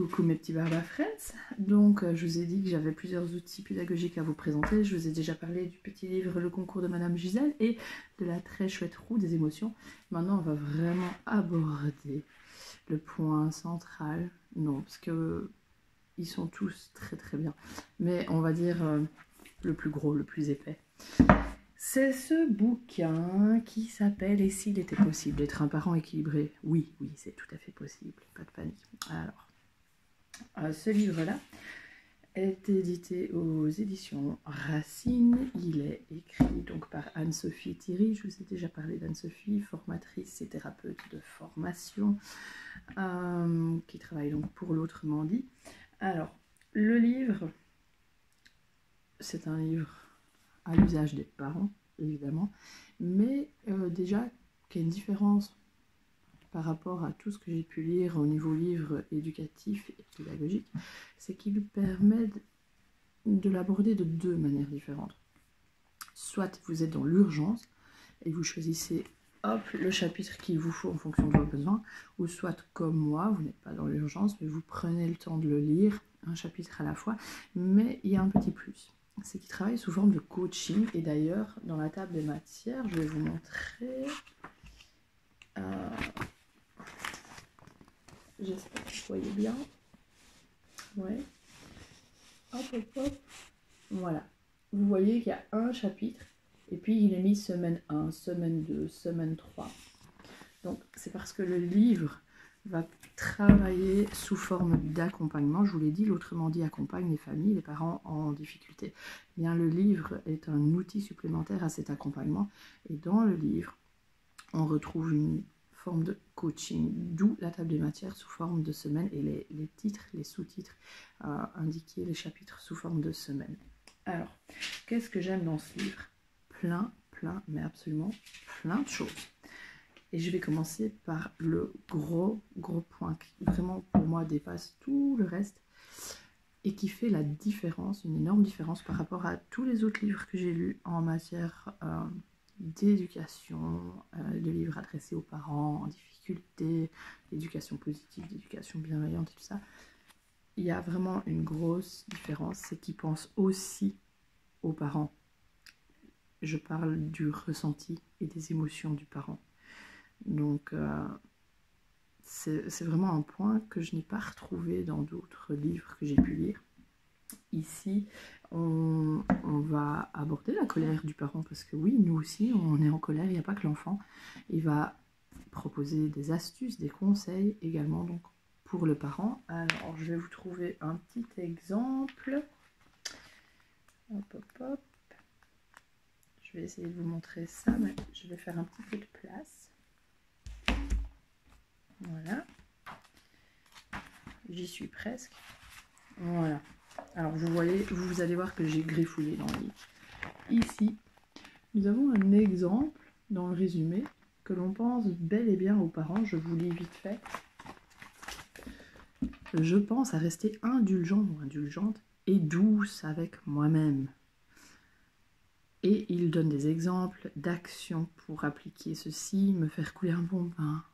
Coucou mes petits Barba Friends. Donc je vous ai dit que j'avais plusieurs outils pédagogiques à vous présenter. Je vous ai déjà parlé du petit livre Le concours de Madame Gisèle et de la très chouette roue des émotions. Maintenant on va vraiment aborder le point central. Non, parce que ils sont tous très très bien. Mais on va dire le plus gros, le plus épais. C'est ce bouquin qui s'appelle « Et s'il était possible d'être un parent équilibré ?» Oui, oui, c'est tout à fait possible, pas de panique. Alors, ce livre-là est édité aux éditions Racine. Il est écrit donc par Anne-Sophie Thierry. Je vous ai déjà parlé d'Anne-Sophie, formatrice et thérapeute de formation, qui travaille donc pour l'Autrement dit. Alors, le livre, c'est un livre à l'usage des parents, évidemment, mais déjà qu'il y a une différence par rapport à tout ce que j'ai pu lire au niveau livre éducatif et pédagogique, c'est qu'il permet de l'aborder de deux manières différentes. Soit vous êtes dans l'urgence et vous choisissez hop, le chapitre qu'il vous faut en fonction de vos besoins, ou soit comme moi, vous n'êtes pas dans l'urgence, mais vous prenez le temps de le lire, un chapitre à la fois, mais il y a un petit plus. C'est qu'il travaille sous forme de coaching, et d'ailleurs, dans la table des matières, je vais vous montrer... J'espère que vous voyez bien. Ouais. Hop, hop, hop. Voilà. Vous voyez qu'il y a un chapitre, et puis il est mis semaine 1, semaine 2, semaine 3. Donc, c'est parce que le livre va travailler sous forme d'accompagnement. Je vous l'ai dit, l'Autrement dit accompagne les familles, les parents en difficulté. Eh bien, le livre est un outil supplémentaire à cet accompagnement. Et dans le livre, on retrouve une forme de coaching, d'où la table des matières sous forme de semaine et les titres, les sous-titres indiqués, les chapitres sous forme de semaine. Alors, qu'est-ce que j'aime dans ce livre? Plein, mais absolument plein de choses. Et je vais commencer par le gros point qui vraiment pour moi dépasse tout le reste et qui fait la différence, une énorme différence par rapport à tous les autres livres que j'ai lus en matière d'éducation, de livres adressés aux parents en difficulté, d'éducation positive, d'éducation bienveillante et tout ça. Il y a vraiment une grosse différence, c'est qu'ils pensent aussi aux parents. Je parle du ressenti et des émotions du parent. Donc, c'est vraiment un point que je n'ai pas retrouvé dans d'autres livres que j'ai pu lire. Ici, on va aborder la colère du parent, parce que oui, nous aussi, on est en colère, il n'y a pas que l'enfant. Il va proposer des astuces, des conseils également donc, pour le parent. Alors, je vais vous trouver un petit exemple. Hop, hop, hop. Je vais essayer de vous montrer ça, mais je vais faire un petit peu de place. Voilà, j'y suis presque. Voilà. Alors vous allez voir que j'ai griffouillé dans le livre. Ici, nous avons un exemple dans le résumé que l'on pense bel et bien aux parents. Je vous lis vite fait. Je pense à rester indulgent ou indulgente et douce avec moi-même. Et il donne des exemples d'actions pour appliquer ceci, me faire couler un bon bain.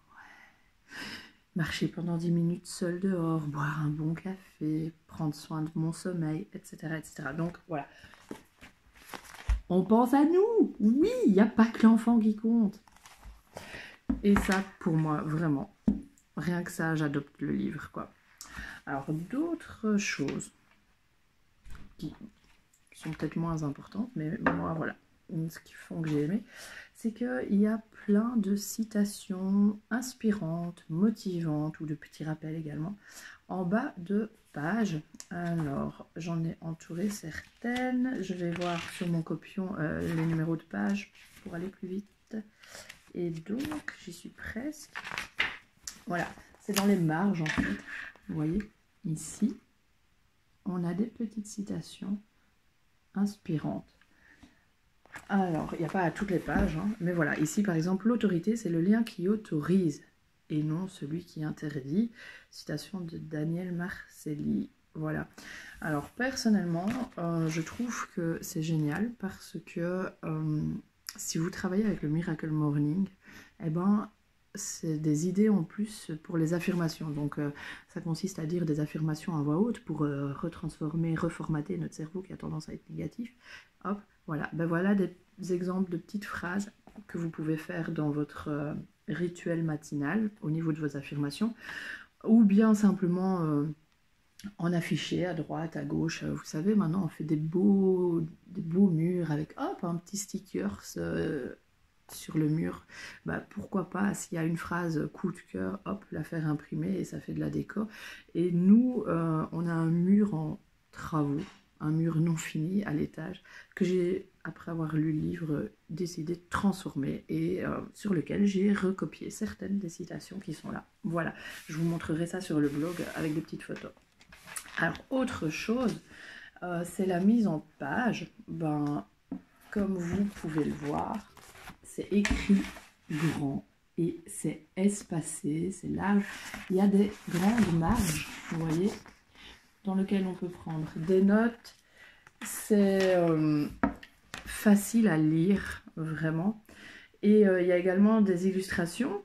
Marcher pendant 10 minutes seul dehors, boire un bon café, prendre soin de mon sommeil, etc. etc. Donc voilà. On pense à nous. Oui, il n'y a pas que l'enfant qui compte. Et ça, pour moi, vraiment, rien que ça, j'adopte le livre, quoi. Alors, d'autres choses qui sont peut-être moins importantes, mais moi, voilà, ce qui font que j'ai aimé, c'est qu'il y a plein de citations inspirantes, motivantes, ou de petits rappels également, en bas de page. Alors, j'en ai entouré certaines. Je vais voir sur mon copion les numéros de page pour aller plus vite. Et donc, j'y suis presque. Voilà, c'est dans les marges en fait. Vous voyez, ici, on a des petites citations inspirantes. Alors, il n'y a pas à toutes les pages, hein, mais voilà, ici par exemple, l'autorité, c'est le lien qui autorise et non celui qui interdit. Citation de Daniel Marcelli. Voilà. Alors, personnellement, je trouve que c'est génial parce que si vous travaillez avec le Miracle Morning, eh ben, c'est des idées en plus pour les affirmations. Donc, ça consiste à dire des affirmations à voix haute pour retransformer, reformater notre cerveau qui a tendance à être négatif. Hop, voilà. Ben voilà des exemples de petites phrases que vous pouvez faire dans votre rituel matinal au niveau de vos affirmations. Ou bien simplement en afficher à droite, à gauche. Vous savez, maintenant, on fait des beaux murs avec, hop, un petit sticker sur le mur. Bah, pourquoi pas, s'il y a une phrase coup de cœur, hop, la faire imprimer et ça fait de la déco. Et nous, on a un mur en travaux, un mur non fini à l'étage, que j'ai, après avoir lu le livre, décidé de transformer et sur lequel j'ai recopié certaines des citations qui sont là. Voilà, je vous montrerai ça sur le blog avec des petites photos. Alors, autre chose, c'est la mise en page. Ben, comme vous pouvez le voir, c'est écrit grand et c'est espacé, c'est large. Il y a des grandes marges, vous voyez, dans lesquelles on peut prendre des notes. C'est facile à lire, vraiment. Et il y a également des illustrations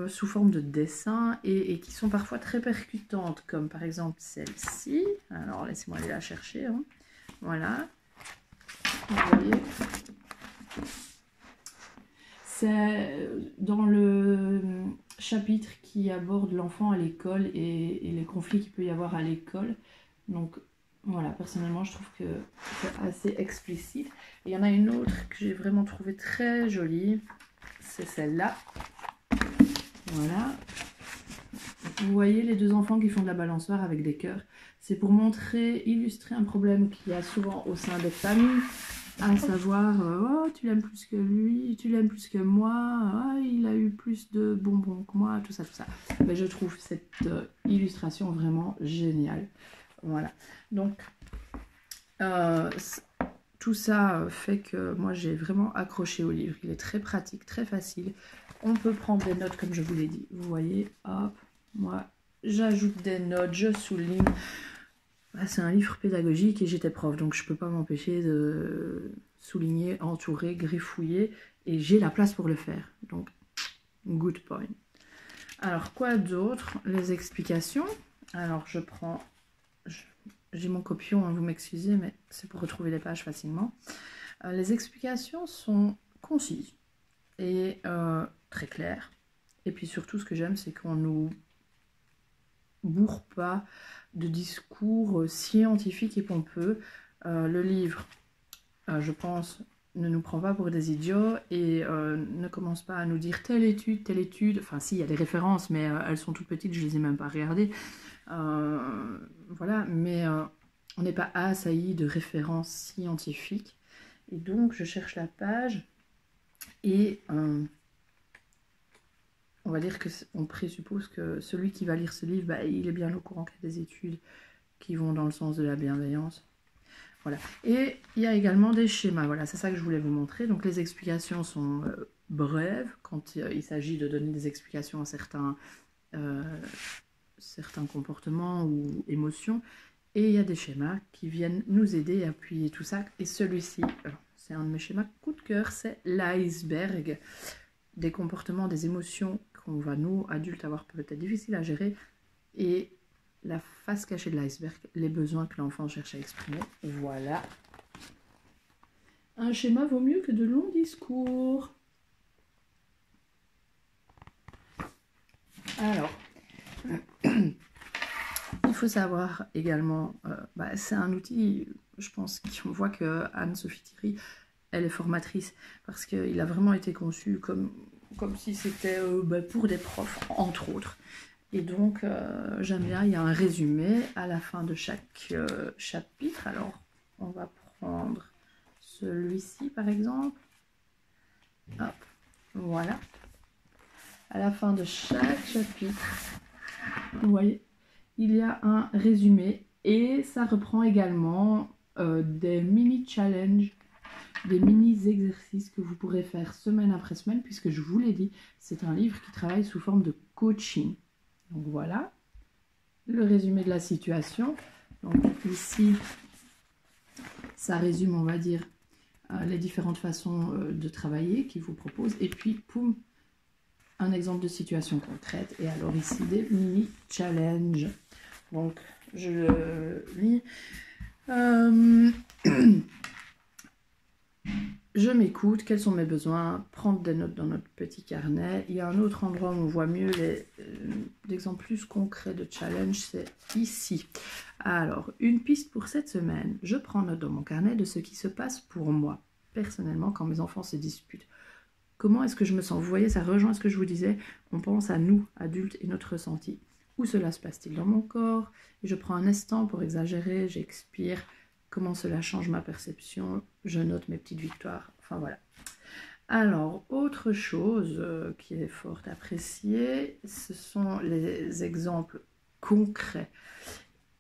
sous forme de dessin et qui sont parfois très percutantes, comme par exemple celle-ci. Alors, laissez-moi aller la chercher. Hein. Voilà. Vous voyez. C'est dans le chapitre qui aborde l'enfant à l'école et les conflits qu'il peut y avoir à l'école. Donc, voilà, personnellement, je trouve que c'est assez explicite. Et il y en a une autre que j'ai vraiment trouvée très jolie. C'est celle-là. Voilà. Vous voyez les deux enfants qui font de la balançoire avec des cœurs. C'est pour montrer, illustrer un problème qu'il y a souvent au sein des familles. À savoir, oh, tu l'aimes plus que lui, tu l'aimes plus que moi, oh, il a eu plus de bonbons que moi, tout ça, tout ça. Mais je trouve cette illustration vraiment géniale. Voilà. Donc, tout ça fait que moi, j'ai vraiment accroché au livre. Il est très pratique, très facile. On peut prendre des notes, comme je vous l'ai dit. Vous voyez, hop, moi, j'ajoute des notes, je souligne. C'est un livre pédagogique et j'étais prof, donc je ne peux pas m'empêcher de souligner, entourer, griffouiller, et j'ai la place pour le faire. Donc, good point. Alors, quoi d'autre? Les explications. Alors, je prends... J'ai mon copion, hein, vous m'excusez, mais c'est pour retrouver les pages facilement. Les explications sont concises et très claires. Et puis surtout, ce que j'aime, c'est qu'on nous bourre pas de discours scientifiques et pompeux. Le livre, je pense, ne nous prend pas pour des idiots et ne commence pas à nous dire telle étude. Enfin, si, il y a des références, mais elles sont toutes petites, je les ai même pas regardées. Voilà, mais on n'est pas assailli de références scientifiques. Et donc, je cherche la page et on va dire qu'on présuppose que celui qui va lire ce livre, bah, il est bien au courant qu'il y a des études qui vont dans le sens de la bienveillance. Voilà. Et il y a également des schémas. Voilà, c'est ça que je voulais vous montrer. Donc, les explications sont brèves quand il s'agit de donner des explications à certains comportements ou émotions. Et il y a des schémas qui viennent nous aider à appuyer tout ça. Et celui-ci, c'est un de mes schémas coup de cœur, c'est l'iceberg. Des comportements, des émotions qu'on va, nous, adultes, avoir peut-être difficile à gérer. Et la face cachée de l'iceberg, les besoins que l'enfant cherche à exprimer. Voilà. Un schéma vaut mieux que de longs discours. Alors, il faut savoir également, c'est un outil, je pense, qu'on voit que Anne-Sophie Thierry, elle est formatrice, parce qu'il a vraiment été conçu comme si c'était pour des profs, entre autres. Et donc, j'aime bien, il y a un résumé à la fin de chaque chapitre. Alors, on va prendre celui-ci, par exemple. Hop, voilà. À la fin de chaque chapitre, vous voyez, il y a un résumé. Et ça reprend également des mini-challenges, des mini-exercices que vous pourrez faire semaine après semaine, puisque je vous l'ai dit, c'est un livre qui travaille sous forme de coaching. Donc voilà, le résumé de la situation. Donc ici, ça résume, on va dire, les différentes façons de travailler qu'il vous propose. Et puis, poum, un exemple de situation concrète. Et alors ici, des mini-challenges. Donc, je le lis. Je m'écoute, quels sont mes besoins, prendre des notes dans notre petit carnet. Il y a un autre endroit où on voit mieux les exemples plus concrets de challenge, c'est ici. Alors, une piste pour cette semaine. Je prends note dans mon carnet de ce qui se passe pour moi, personnellement, quand mes enfants se disputent. Comment est-ce que je me sens? Vous voyez, ça rejoint ce que je vous disais. On pense à nous, adultes, et notre ressenti. Où cela se passe-t-il dans mon corps? Et je prends un instant pour exagérer, j'expire. Comment cela change ma perception? Je note mes petites victoires. Enfin voilà. Alors, autre chose qui est fort appréciée, ce sont les exemples concrets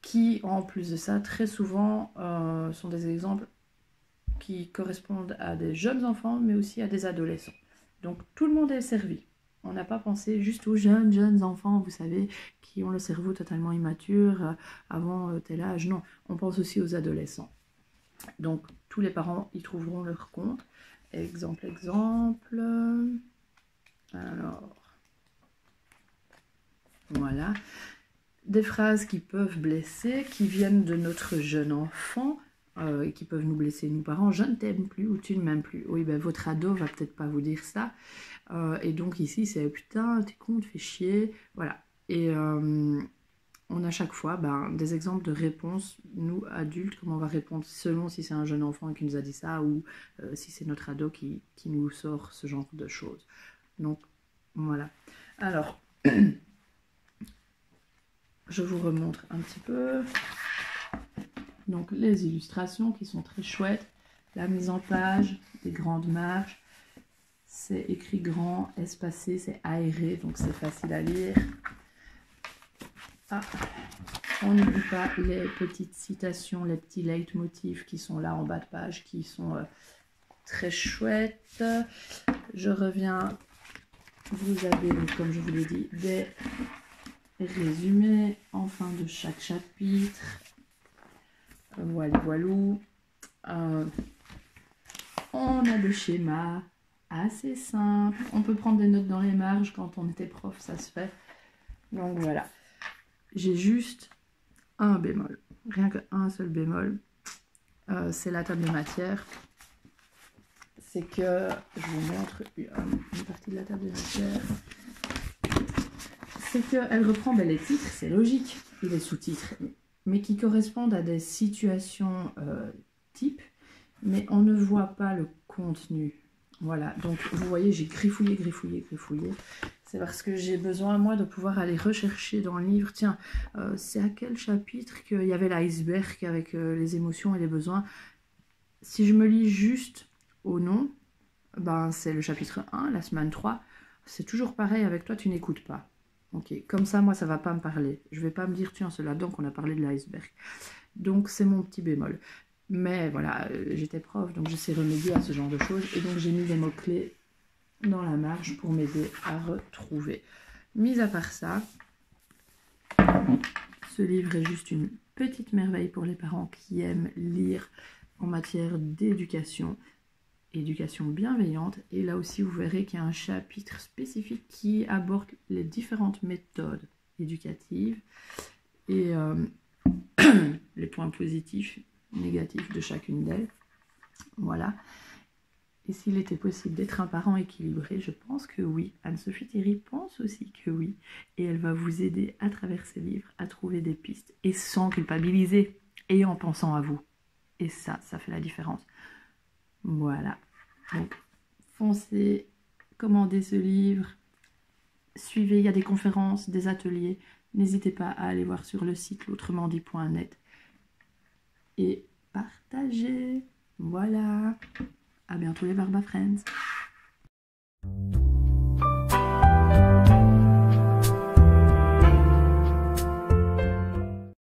qui, en plus de ça, très souvent, sont des exemples qui correspondent à des jeunes enfants, mais aussi à des adolescents. Donc, tout le monde est servi. On n'a pas pensé juste aux jeunes enfants, vous savez, qui ont le cerveau totalement immature avant tel âge. Non, on pense aussi aux adolescents. Donc, tous les parents y trouveront leur compte. Exemple. Alors, voilà. Des phrases qui peuvent blesser, qui viennent de notre jeune enfant, et qui peuvent nous blesser, nous parents. Je ne t'aime plus ou tu ne m'aimes plus. Oui, ben votre ado va peut-être pas vous dire ça. Et donc ici, c'est putain, t'es con, tu fais chier. Voilà. Et on a chaque fois des exemples de réponses, nous, adultes, comment on va répondre selon si c'est un jeune enfant qui nous a dit ça ou si c'est notre ado qui nous sort ce genre de choses. Donc, voilà. Alors, je vous remontre un petit peu. Donc, les illustrations qui sont très chouettes. La mise en page, des grandes marges. C'est écrit grand, espacé, c'est aéré, donc c'est facile à lire. Ah, on n'oublie pas les petites citations, les petits leitmotifs qui sont là en bas de page, qui sont très chouettes. Je reviens, vous avez, donc, comme je vous l'ai dit, des résumés en fin de chaque chapitre. Voilà. On a le schéma assez simple. On peut prendre des notes dans les marges quand on était prof, ça se fait. Donc voilà. J'ai juste un bémol, rien qu'un seul bémol, c'est la table de matière. C'est que, je vous montre une partie de la table de matière, c'est qu'elle reprend les titres, c'est logique, et les sous-titres, mais qui correspondent à des situations types, mais on ne voit pas le contenu. Voilà, donc vous voyez, j'ai griffouillé. C'est parce que j'ai besoin, moi, de pouvoir aller rechercher dans le livre. Tiens, c'est à quel chapitre qu'il y avait l'iceberg avec les émotions et les besoins? Si je me lis juste au nom, c'est le chapitre 1, la semaine 3. C'est toujours pareil avec toi, tu n'écoutes pas. Ok, comme ça, moi, ça ne va pas me parler. Je ne vais pas me dire, tiens, c'est là-dedans qu'on a parlé de l'iceberg. Donc, c'est mon petit bémol. Mais voilà, j'étais prof, donc je sais remédier à ce genre de choses. Et donc, j'ai mis des mots-clés dans la marge pour m'aider à retrouver. Mis à part ça, ce livre est juste une petite merveille pour les parents qui aiment lire en matière d'éducation, éducation bienveillante. Et là aussi, vous verrez qu'il y a un chapitre spécifique qui aborde les différentes méthodes éducatives et les points positifs, négatifs de chacune d'elles. Voilà. Et s'il était possible d'être un parent équilibré, je pense que oui. Anne-Sophie Thierry pense aussi que oui. Et elle va vous aider à travers ses livres à trouver des pistes. Et sans culpabiliser. Et en pensant à vous. Et ça fait la différence. Voilà. Donc, foncez, commandez ce livre. Suivez, il y a des conférences, des ateliers. N'hésitez pas à aller voir sur le site l'autrement-dit.net. Et partagez. Voilà. À bientôt les Barba Friends.